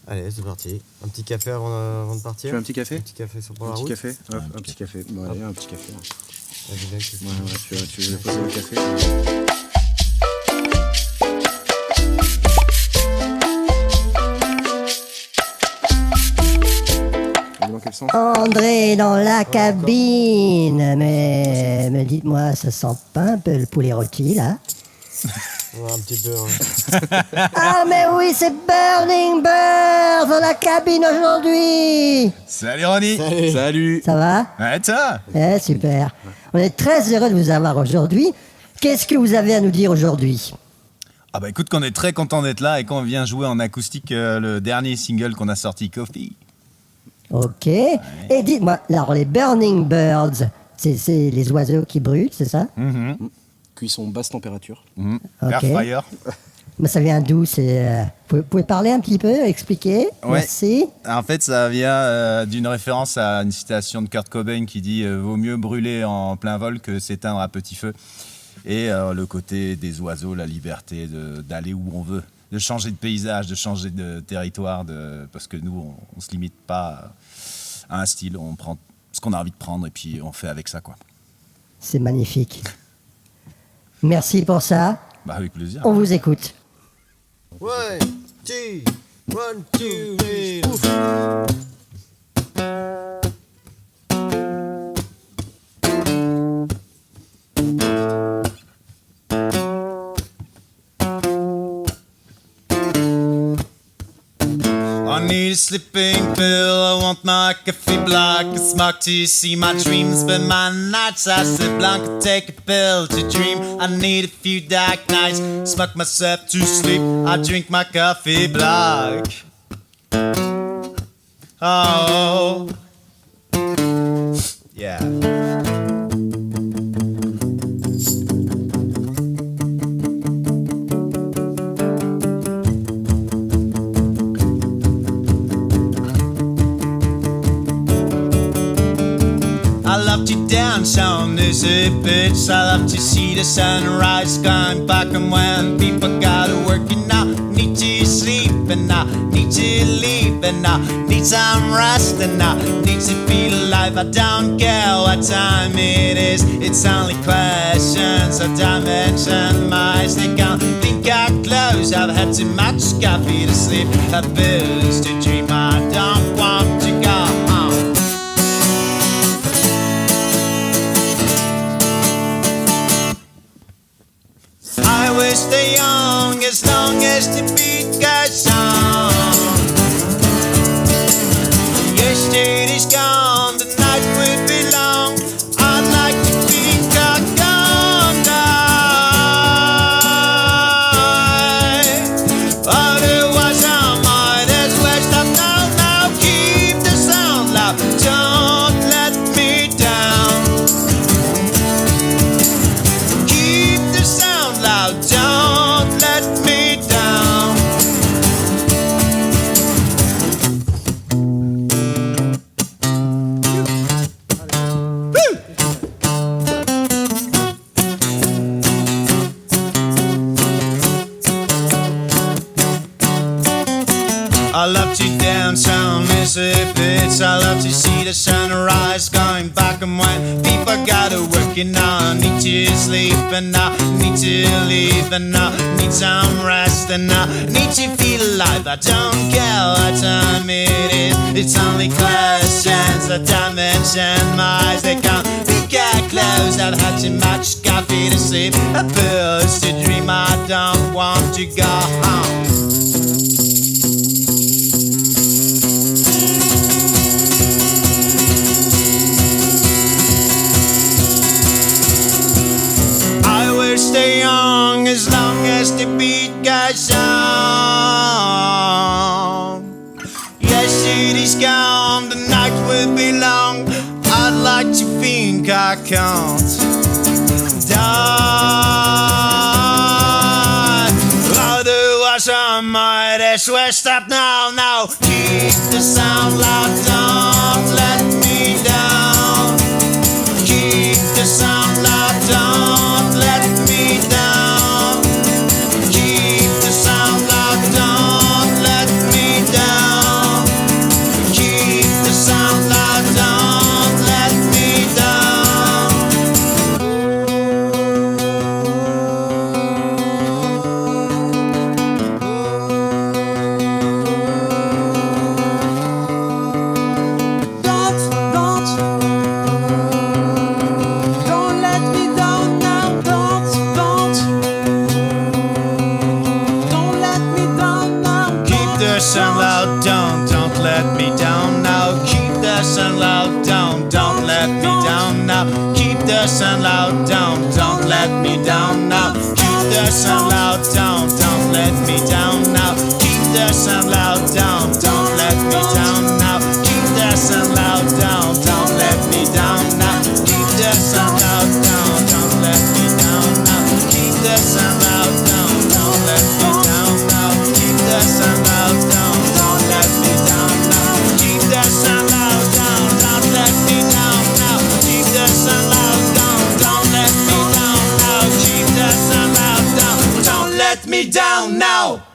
Allez, c'est parti. Un petit café avant de partir. Tu veux un petit café? Un petit café sur la route. Un petit café. Hop, un petit café. Bon, allez, un petit café. Vas-y, mec, Tu veux poser le café? André dans la cabine. Mais dites-moi, ça sent pas un peu le poulet rôti là? Ouais, un petit peu. Hein. Ah mais oui, c'est Burning Bird dans la cabine aujourd'hui. Salut Roni. Salut. Ça va? Ouais, ça. Super. On est très heureux de vous avoir aujourd'hui. Qu'est-ce que vous avez à nous dire aujourd'hui? Ah bah écoute qu'on est très content d'être là et qu'on vient jouer en acoustique le dernier single qu'on a sorti, Coffee. Ok. Et dites-moi, alors les Burning Birds, c'est les oiseaux qui brûlent, c'est ça? Cuisson basse température. Ok. Air fryer. Mais ça vient d'où? Vous pouvez parler un petit peu, expliquer? Ouais. Merci. En fait, ça vient d'une référence à une citation de Kurt Cobain qui dit vaut mieux brûler en plein vol que s'éteindre à petit feu. Et le côté des oiseaux, la liberté d'aller où on veut, de changer de paysage, de changer de territoire, parce que nous, on se limite pas à un style, on prend ce qu'on a envie de prendre et puis on fait avec ça, quoi. C'est magnifique. Merci pour ça. Bah avec plaisir. On vous écoute. One, two, three. Ouf. I need a sleeping pill, I want my café black. I smoke to see my dreams, but my nights I sit blank. Take a pill to dream, I need a few dark nights. Smoke myself to sleep, I drink my coffee black. Oh, yeah. I love to dance on this bitch. I love to see the sunrise going back, and when people gotta work and I need to sleep and I need to leave and I need some rest and I need to feel alive. I don't care what time it is, it's only questions of dimension. My eyes, they can't think I close. I've had too much coffee to sleep, a booze to dream. I don't want to go home. I wish the young as long as the beat goes on. Yesterday's gone, the night will be long. I'd like to be cocked on night. Otherwise I might as well stop now. Keep the sound loud, don't let me down. Keep the sound loud, don't let me down. I love to dance on this bitch. I love to see the sunrise going back, and when people gotta work and I need to sleep and I need to leave and I need some rest and I need to feel alive. I don't care what time it is, it's only questions of dimension. My eyes, they can't get closed. I've had too much coffee to sleep, a pills to dream. I don't want to go home. Stay young as long as the beat goes on. Yesterday's gone, the night will be long. I'd like to think I can't die. Otherwise I might as well stop now. Keep the sound loud, don't let me down. Keep the sound loud, don't let me down. Keep the sound loud, don't let me down. sound loud, don't let me down now. Keep the sound loud, don't let me down now. Keep the sound loud, don't let me down now. Keep the sound loud, don't let me down now. Keep the sound loud, don't let me down now. Keep the sound loud, don't let me down now. Keep the sound loud, don't let me down now. Keep the sound loud, don't let me down now. Keep the sound loud, don't let me down now. Keep the sound loud, don't let me down now. Keep the sound loud, don't let me down now. Keep the sound loud, don't let me down now.